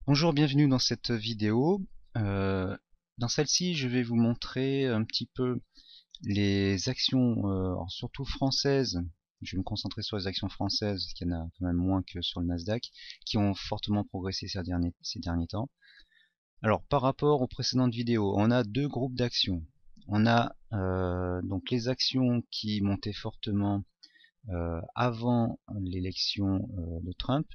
Bonjour, bienvenue dans cette vidéo. Dans celle-ci, je vais vous montrer un petit peu les actions, alors surtout françaises. Je vais me concentrer sur les actions françaises, parce qu'il y en a quand même moins que sur le Nasdaq, qui ont fortement progressé ces derniers temps. Alors, par rapport aux précédentes vidéos, on a deux groupes d'actions. On a donc les actions qui montaient fortement avant l'élection de Trump,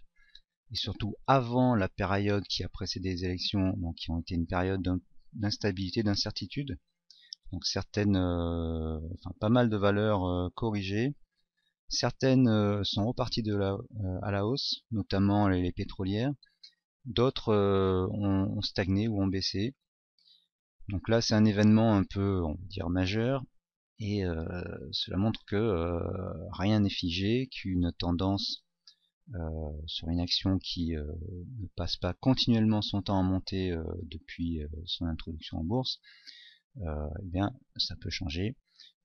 et surtout avant la période qui a précédé les élections, donc qui ont été une période d'instabilité, d'incertitude. Donc certaines, enfin pas mal de valeurs corrigées. Certaines sont reparties à la hausse, notamment les pétrolières. D'autres ont stagné ou ont baissé. Donc là, c'est un événement un peu, on va dire, majeur. Et cela montre que rien n'est figé, qu'une tendance sur une action qui ne passe pas continuellement son temps à monter depuis son introduction en bourse, eh bien ça peut changer.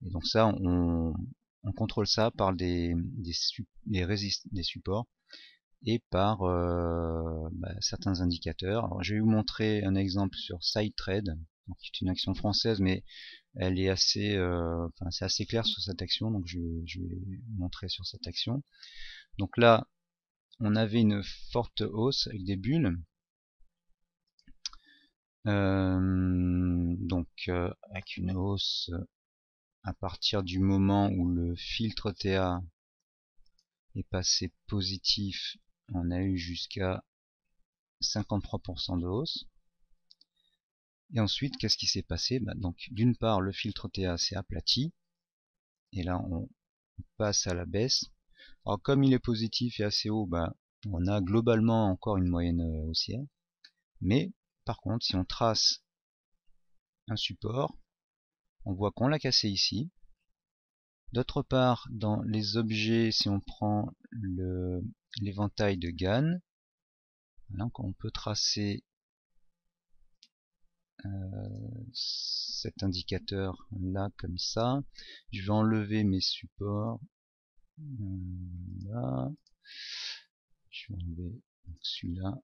Et donc ça, on contrôle ça par des supports et par certains indicateurs. Alors, je vais vous montrer un exemple sur SideTrade, qui est une action française, mais elle est assez, enfin, c'est assez clair sur cette action, donc je vais vous montrer sur cette action. Donc là, on avait une forte hausse avec des bulles. Avec une hausse à partir du moment où le filtre TA est passé positif, on a eu jusqu'à 53% de hausse. Et ensuite, qu'est-ce qui s'est passé? Donc, d'une part, le filtre TA s'est aplati, et là, on passe à la baisse. Alors, comme il est positif et assez haut, on a globalement encore une moyenne haussière. Mais, par contre, si on trace un support, on voit qu'on l'a cassé ici. D'autre part, dans les objets, si on prend l'éventail de Gann, donc on peut tracer cet indicateur là comme ça. Je vais enlever mes supports. Là. Je vais enlever celui-là.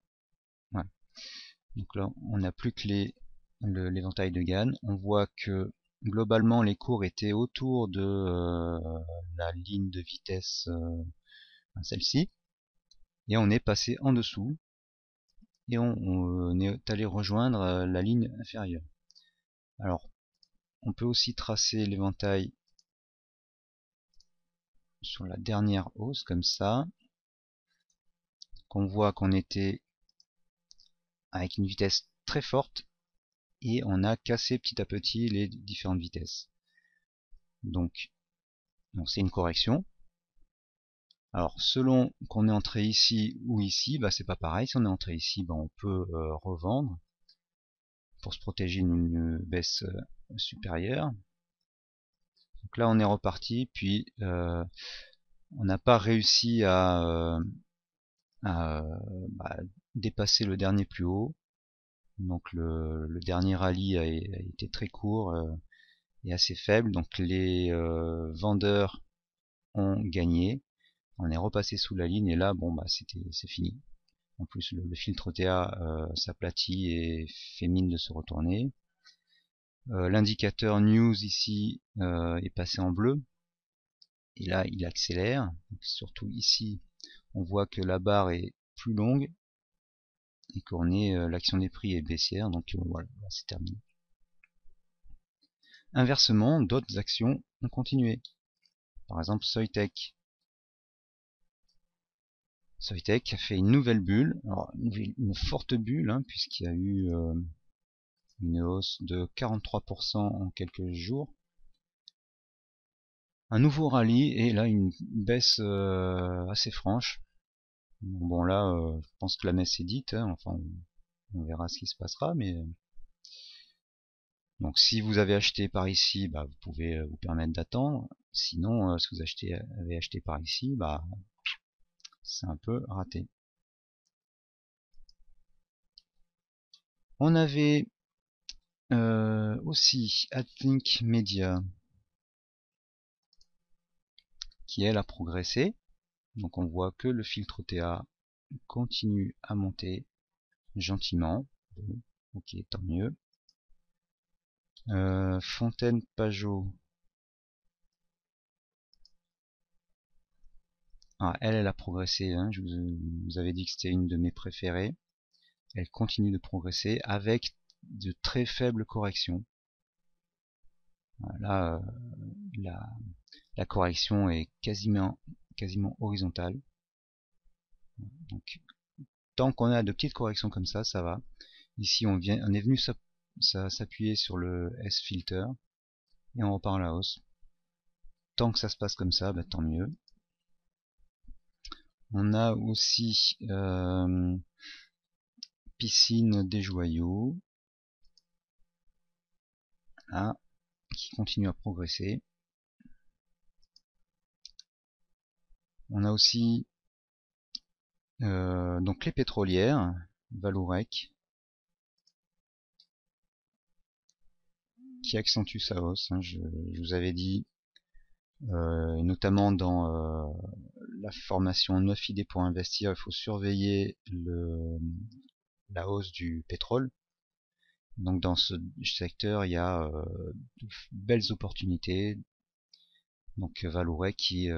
Voilà. Donc là, on n'a plus que l'éventail de Gann. On voit que globalement les cours étaient autour de la ligne de vitesse, celle-ci, et on est passé en dessous et on est allé rejoindre la ligne inférieure. Alors, on peut aussi tracer l'éventail sur la dernière hausse comme ça, qu'on voit qu'on était avec une vitesse très forte et on a cassé petit à petit les différentes vitesses. Donc c'est une correction. Alors selon qu'on est entré ici ou ici, c'est pas pareil. Si on est entré ici, on peut revendre pour se protéger d'une baisse supérieure. Donc là on est reparti, puis on n'a pas réussi à dépasser le dernier plus haut. Donc le dernier rallye a été très court et assez faible. Donc les vendeurs ont gagné. On est repassé sous la ligne et là c'est fini. En plus le filtre TA s'aplatit et fait mine de se retourner. L'indicateur news ici est passé en bleu et là il accélère. Donc, surtout ici on voit que la barre est plus longue et qu'on est l'action des prix est baissière, donc voilà, c'est terminé. Inversement, d'autres actions ont continué. Par exemple, Soitec. Soitec a fait une nouvelle bulle, alors une forte bulle, puisqu'il y a eu une hausse de 43% en quelques jours. Un nouveau rallye et là une baisse assez franche. Bon là, je pense que la messe est dite, enfin on verra ce qui se passera, mais donc si vous avez acheté par ici, vous pouvez vous permettre d'attendre. Sinon, si vous avez acheté par ici, c'est un peu raté. On avait aussi Adlink Media qui elle a progressé. Donc on voit que le filtre TA continue à monter. gentiment. Bon, ok, tant mieux. Fontaine Pajot. Ah, elle a progressé, hein. Je vous avais dit que c'était une de mes préférées. Elle continue de progresser avec de très faibles corrections. Là, la correction est quasiment horizontale. Donc, tant qu'on a de petites corrections comme ça va. Ici, on est venu s'appuyer sur le S-filter et on repart à la hausse. Tant que ça se passe comme ça, bah, tant mieux. On a aussi Piscine des Joyaux, là, qui continue à progresser. On a aussi donc les pétrolières, Vallourec, qui accentue sa hausse, hein. Je vous avais dit, notamment dans la formation 9 idées pour investir, il faut surveiller la hausse du pétrole. Donc dans ce secteur, il y a de belles opportunités. Donc Vallourec qui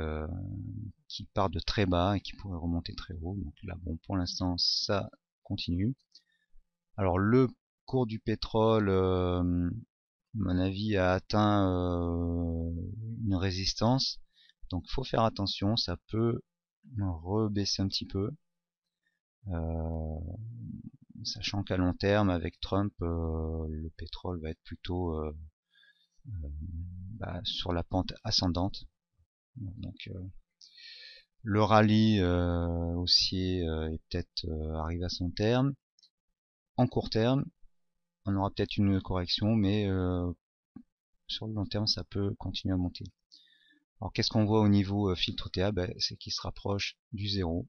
part de très bas et qui pourrait remonter très haut. Donc là, bon, pour l'instant, ça continue. Alors le cours du pétrole, à mon avis, a atteint une résistance. Donc faut faire attention, ça peut rebaisser un petit peu. Sachant qu'à long terme, avec Trump, le pétrole va être plutôt sur la pente ascendante. Donc le rallye haussier est peut-être arrivé à son terme. En court terme, on aura peut-être une correction, mais sur le long terme, ça peut continuer à monter. Alors qu'est-ce qu'on voit au niveau filtre TA? C'est qu'il se rapproche du zéro,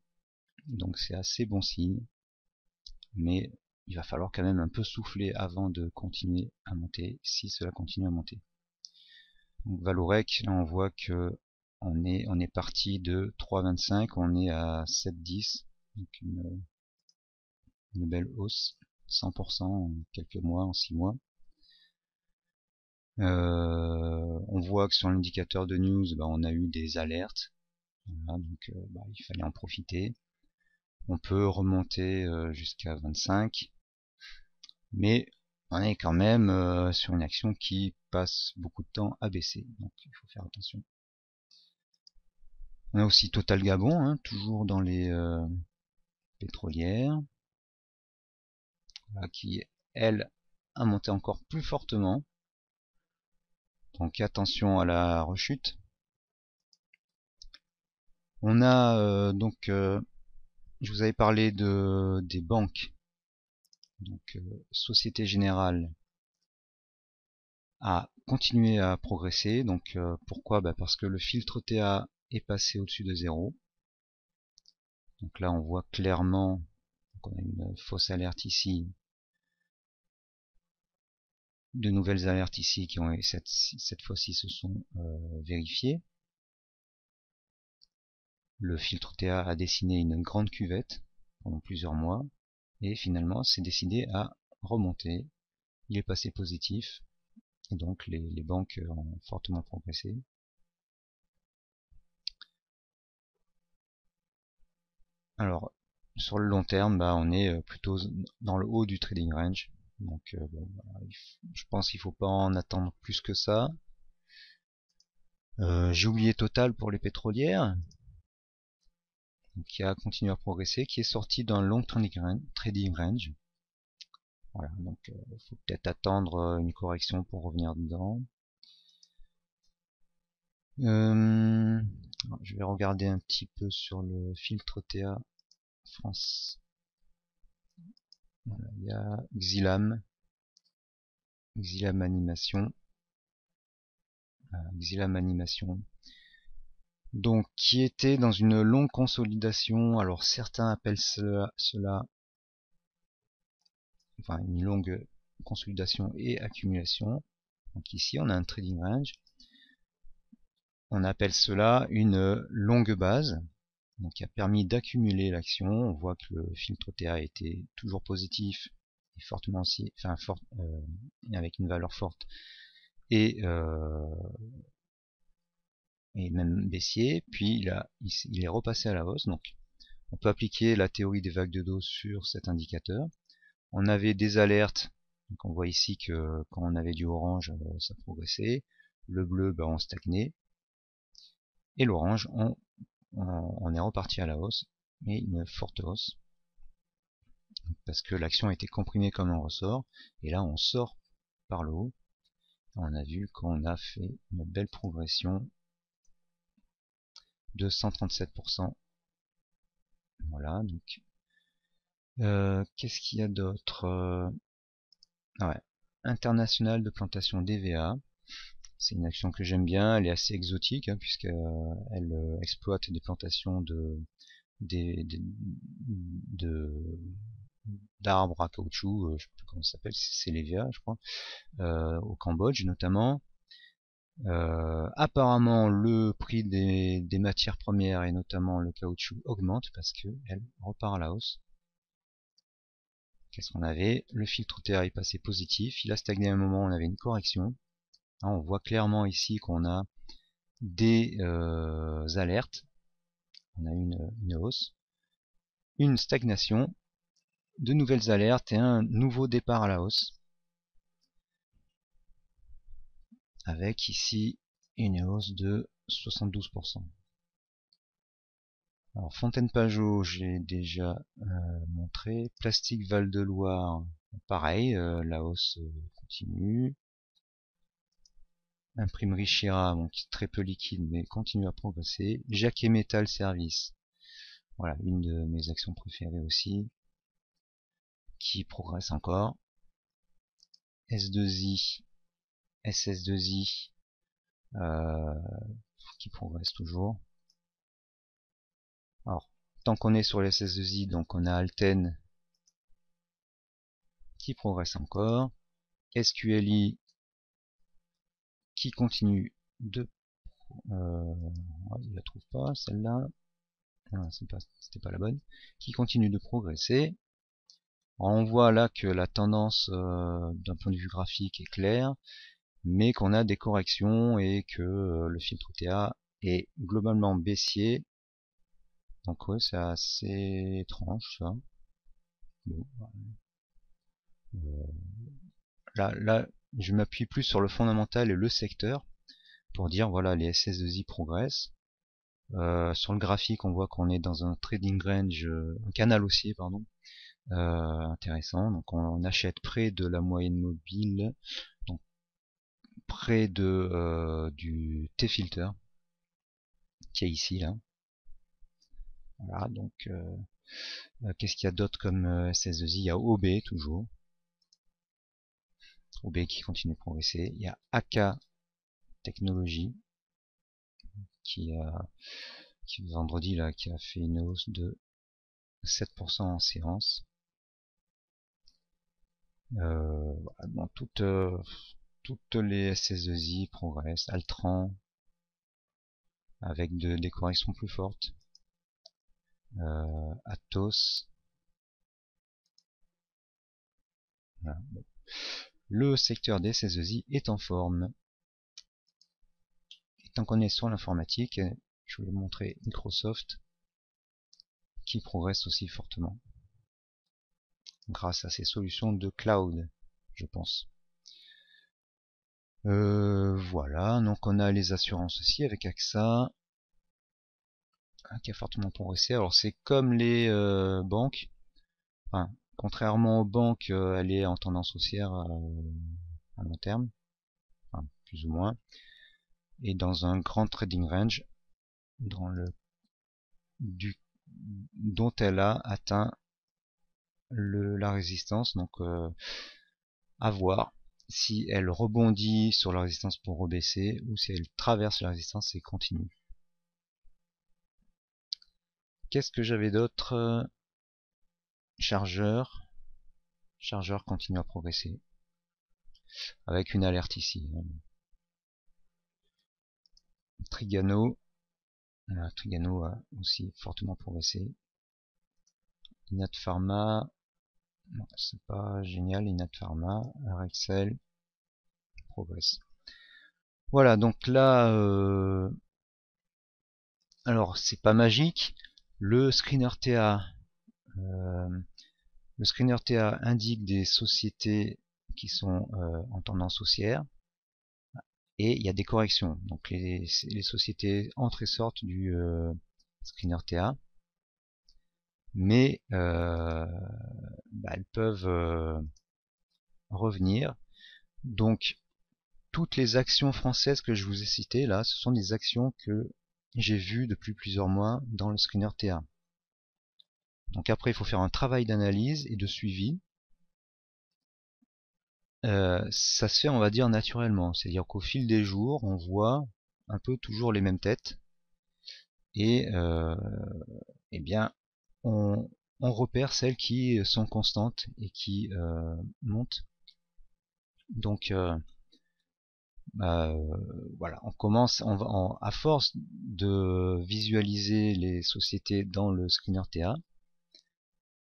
donc c'est assez bon signe, mais il va falloir quand même un peu souffler avant de continuer à monter, si cela continue à monter. Donc Vallourec, là on voit que on est parti de 3,25, on est à 7,10, donc une belle hausse, 100% en quelques mois, en 6 mois. On voit que sur l'indicateur de news, on a eu des alertes. Voilà, donc il fallait en profiter. On peut remonter jusqu'à 25, mais on est quand même sur une action qui passe beaucoup de temps à baisser, donc il faut faire attention. On a aussi Total Gabon, hein, toujours dans les pétrolières, voilà, qui elle a monté encore plus fortement. Donc attention à la rechute. On a je vous avais parlé des banques. Donc Société Générale a continué à progresser. Donc pourquoi? Parce que le filtre TA est passé au-dessus de 0. Donc là on voit clairement qu'on a une fausse alerte ici. De nouvelles alertes ici qui ont cette fois-ci se sont vérifiées. Le filtre TA a dessiné une grande cuvette pendant plusieurs mois et finalement s'est décidé à remonter. Il est passé positif et donc les banques ont fortement progressé. Alors sur le long terme, on est plutôt dans le haut du trading range. Donc je pense qu'il ne faut pas en attendre plus que ça. J'ai oublié Total pour les pétrolières, qui a continué à progresser, qui est sorti d'un long trading range. Voilà, donc il faut peut-être attendre une correction pour revenir dedans. Je vais regarder un petit peu sur le filtre TA France. Voilà, il y a Xilam Animation. Xilam Animation. Donc, qui était dans une longue consolidation. Alors, certains appellent cela enfin, une longue consolidation et accumulation. Donc ici, on a un trading range. On appelle cela une longue base. donc qui a permis d'accumuler l'action. On voit que le filtre TA était toujours positif et fortement aussi, enfin avec une valeur forte et même baissier. Puis il est repassé à la hausse. Donc on peut appliquer la théorie des vagues de dos sur cet indicateur. On avait des alertes. Donc on voit ici que quand on avait du orange, ça progressait. Le bleu, on stagnait. Et l'orange, on est reparti à la hausse, et une forte hausse, parce que l'action a été comprimée comme un ressort, et là on sort par le haut. On a vu qu'on a fait une belle progression de 137%. Voilà, donc qu'est-ce qu'il y a d'autre? Ouais, international de plantation DVA. C'est une action que j'aime bien, elle est assez exotique, puisqu'elle exploite des plantations d'arbres à caoutchouc, je sais plus comment ça s'appelle, c'est l'EVA je crois, au Cambodge notamment. Apparemment le prix des matières premières et notamment le caoutchouc augmente parce qu'elle repart à la hausse. Qu'est-ce qu'on avait? Le filtre TA est passé positif, il a stagné à un moment, on avait une correction. On voit clairement ici qu'on a des alertes, on a une hausse, une stagnation, de nouvelles alertes et un nouveau départ à la hausse, avec ici une hausse de 72%. Alors Fontaine-Pajot, j'ai déjà montré. Plastique Val-de-Loire, pareil, la hausse continue. Imprimerie Chira, donc très peu liquide mais continue à progresser. Jacquet Metal Service, voilà, une de mes actions préférées aussi, qui progresse encore. S2I, SS2I, qui progresse toujours. Alors, tant qu'on est sur les SS2I, donc on a Alten qui progresse encore. SQLI qui continue de... il la trouve pas, celle-là. C'était pas la bonne. Qui continue de progresser. Alors, on voit là que la tendance d'un point de vue graphique est claire, mais qu'on a des corrections et que le filtre TA est globalement baissier. Donc ouais, c'est assez étrange ça. Bon, là, je m'appuie plus sur le fondamental et le secteur pour dire voilà, les SS2I progressent. Sur le graphique, on voit qu'on est dans un trading range, un canal haussier, pardon, intéressant. Donc on achète près de la moyenne mobile, donc près de du T-filter qui est ici là. Voilà, donc qu'est-ce qu'il y a d'autre comme SS2I? Il y a OB toujours. OB qui continue de progresser. Il y a AK Technologies qui vendredi là qui a fait une hausse de 7% en séance. Voilà, bon, toutes les SS2I progressent. Altran avec des corrections plus fortes. Atos. Voilà. Bon. Le secteur des SS2I est en forme. Et tant qu'on est sur l'informatique, je vais vous montrer Microsoft qui progresse aussi fortement grâce à ses solutions de cloud, je pense. Voilà, donc on a les assurances aussi avec AXA qui a fortement progressé. Alors c'est comme les banques, enfin, contrairement aux banques, elle est en tendance haussière à long terme, enfin, plus ou moins, et dans un grand trading range dans dont elle a atteint la résistance. Donc à voir si elle rebondit sur la résistance pour rebaisser ou si elle traverse la résistance et continue. Qu'est-ce que j'avais d'autre? Chargeur continue à progresser avec une alerte ici. Trigano Trigano a aussi fortement progressé. Inat Pharma, c'est pas génial. Inat Pharma, Rexel progresse. Voilà, donc là, alors c'est pas magique. Le screener TA, indique des sociétés qui sont en tendance haussière et il y a des corrections. Donc les sociétés entrent et sortent du screener TA, mais elles peuvent revenir. Donc toutes les actions françaises que je vous ai citées là, ce sont des actions que j'ai vues depuis plusieurs mois dans le screener TA. Donc après, il faut faire un travail d'analyse et de suivi. Ça se fait, on va dire, naturellement. C'est-à-dire qu'au fil des jours, on voit un peu toujours les mêmes têtes. Et eh bien, on repère celles qui sont constantes et qui montent. Donc, voilà, on commence, à force de visualiser les sociétés dans le screener TA,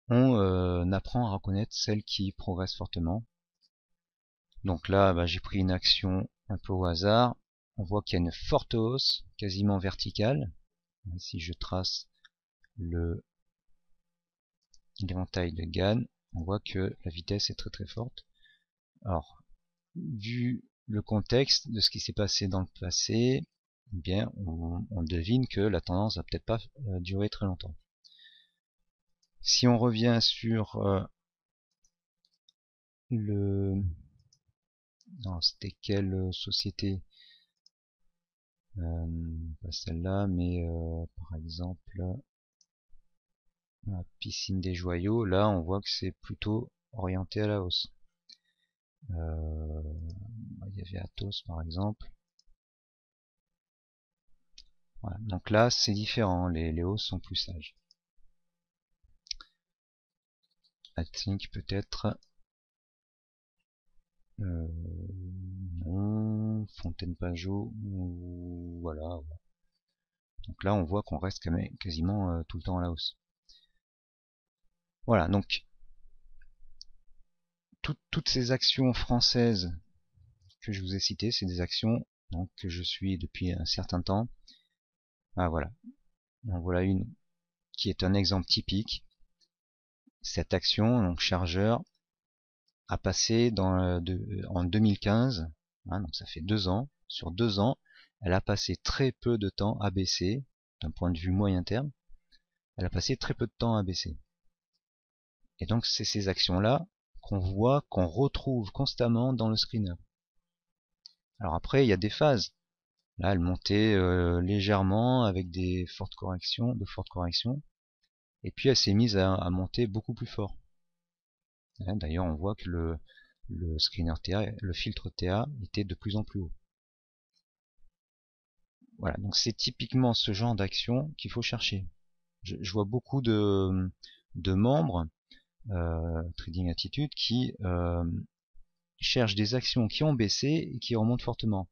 on apprend à reconnaître celles qui progressent fortement. Donc là, j'ai pris une action un peu au hasard. On voit qu'il y a une forte hausse, quasiment verticale. Si je trace l'éventail de Gann, on voit que la vitesse est très très forte. Alors, vu le contexte de ce qui s'est passé dans le passé, eh bien, on devine que la tendance va peut-être pas durer très longtemps. Si on revient sur non, c'était quelle société? Pas celle-là, mais par exemple la piscine des joyaux, là on voit que c'est plutôt orienté à la hausse. Il y avait Atos par exemple. Voilà. Donc là c'est différent, les hausses sont plus sages. Atlink peut-être. Non, Fontaine Pajot, voilà. Donc là on voit qu'on reste quand même quasiment tout le temps à la hausse. Voilà, donc toutes ces actions françaises que je vous ai citées, c'est des actions donc, que je suis depuis un certain temps. Ah voilà, en voilà une qui est un exemple typique. Cette action, donc chargeur, a passé en 2015, hein, donc ça fait 2 ans. Sur 2 ans, elle a passé très peu de temps à baisser, d'un point de vue moyen terme. Elle a passé très peu de temps à baisser. Et donc c'est ces actions-là qu'on retrouve constamment dans le screener. Alors après, il y a des phases. Là, elle montait légèrement avec de fortes corrections, et puis elle s'est mise à monter beaucoup plus fort. D'ailleurs, on voit que le screener TA, le filtre TA était de plus en plus haut. Voilà, donc c'est typiquement ce genre d'action qu'il faut chercher. Je vois beaucoup de membres Trading Attitude qui cherchent des actions qui ont baissé et qui remontent fortement.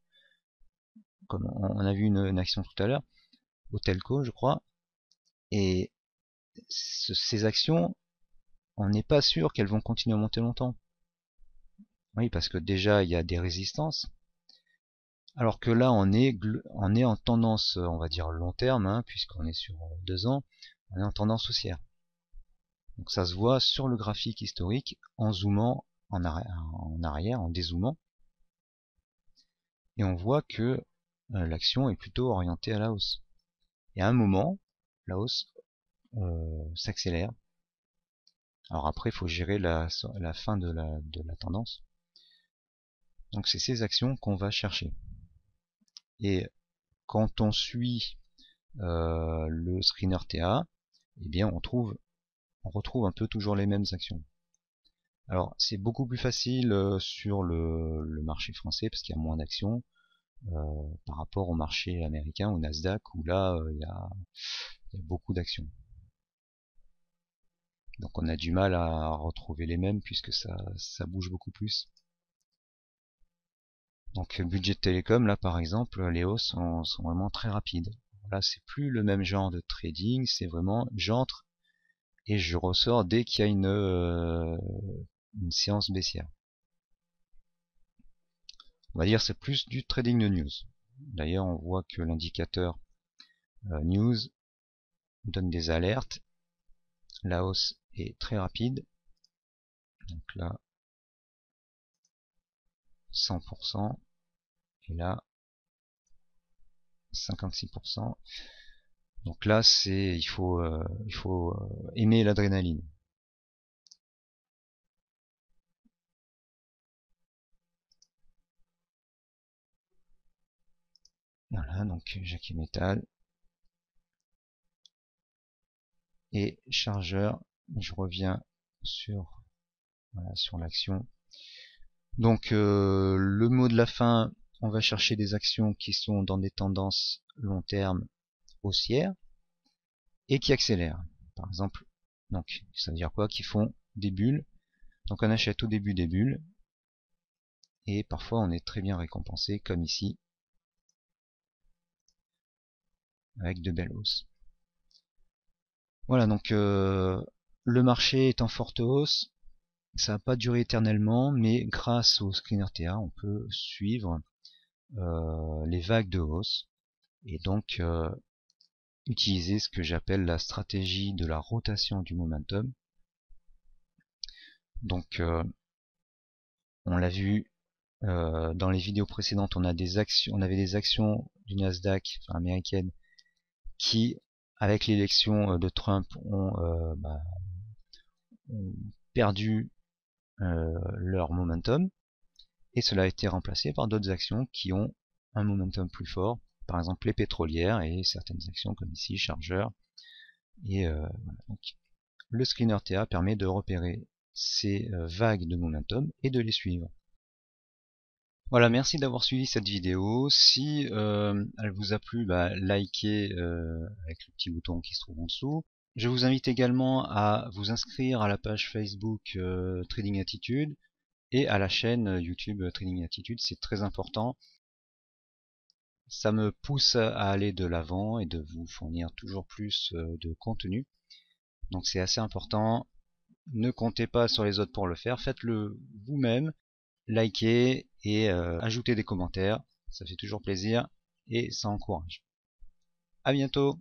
Comme on a vu une action tout à l'heure, Hotelco je crois, et ces actions, on n'est pas sûr qu'elles vont continuer à monter longtemps. Oui, parce que déjà il y a des résistances, alors que là on est en tendance, on va dire long terme, hein, puisqu'on est sur 2 ans, on est en tendance haussière. Donc ça se voit sur le graphique historique en zoomant en arrière, en dézoomant, et on voit que l'action est plutôt orientée à la hausse. Et à un moment, la hausse s'accélère. Alors après, il faut gérer la fin de la tendance. Donc c'est ces actions qu'on va chercher. Et quand on suit le screener TA, eh bien on retrouve un peu toujours les mêmes actions. Alors c'est beaucoup plus facile sur le marché français parce qu'il y a moins d'actions par rapport au marché américain, au Nasdaq, où là il y a beaucoup d'actions. Donc on a du mal à retrouver les mêmes puisque ça bouge beaucoup plus. Donc budget télécom, là par exemple, les hausses sont vraiment très rapides. Là, c'est plus le même genre de trading, c'est vraiment j'entre et je ressors dès qu'il y a une séance baissière. On va dire c'est plus du trading de news. D'ailleurs, on voit que l'indicateur news donne des alertes. La hausse est très rapide. Donc là, 100%. Et là, 56%. Donc là, il faut aimer l'adrénaline. Voilà, donc Jackie Metal et chargeur. Je reviens sur sur l'action. Donc le mot de la fin, on va chercher des actions qui sont dans des tendances long terme haussières et qui accélèrent. Par exemple, donc ça veut dire quoi? Qui font des bulles. Donc on achète au début des bulles et parfois on est très bien récompensé comme ici avec de belles hausses. Voilà, donc le marché est en forte hausse. Ça va pas durer éternellement, mais grâce au screener TA, on peut suivre les vagues de hausse et donc utiliser ce que j'appelle la stratégie de la rotation du momentum. Donc on l'a vu dans les vidéos précédentes, on avait des actions du Nasdaq américaine qui, avec l'élection de Trump, ont perdu leur momentum, et cela a été remplacé par d'autres actions qui ont un momentum plus fort, par exemple les pétrolières et certaines actions comme ici chargeurs. Et voilà. Donc, le screener TA permet de repérer ces vagues de momentum et de les suivre. Voilà, merci d'avoir suivi cette vidéo. Si elle vous a plu, likez avec le petit bouton qui se trouve en dessous. Je vous invite également à vous inscrire à la page Facebook Trading Attitude et à la chaîne YouTube Trading Attitude, c'est très important. Ça me pousse à aller de l'avant et de vous fournir toujours plus de contenu. Donc c'est assez important. Ne comptez pas sur les autres pour le faire, faites-le vous-même. Likez et ajoutez des commentaires, ça fait toujours plaisir et ça encourage. À bientôt.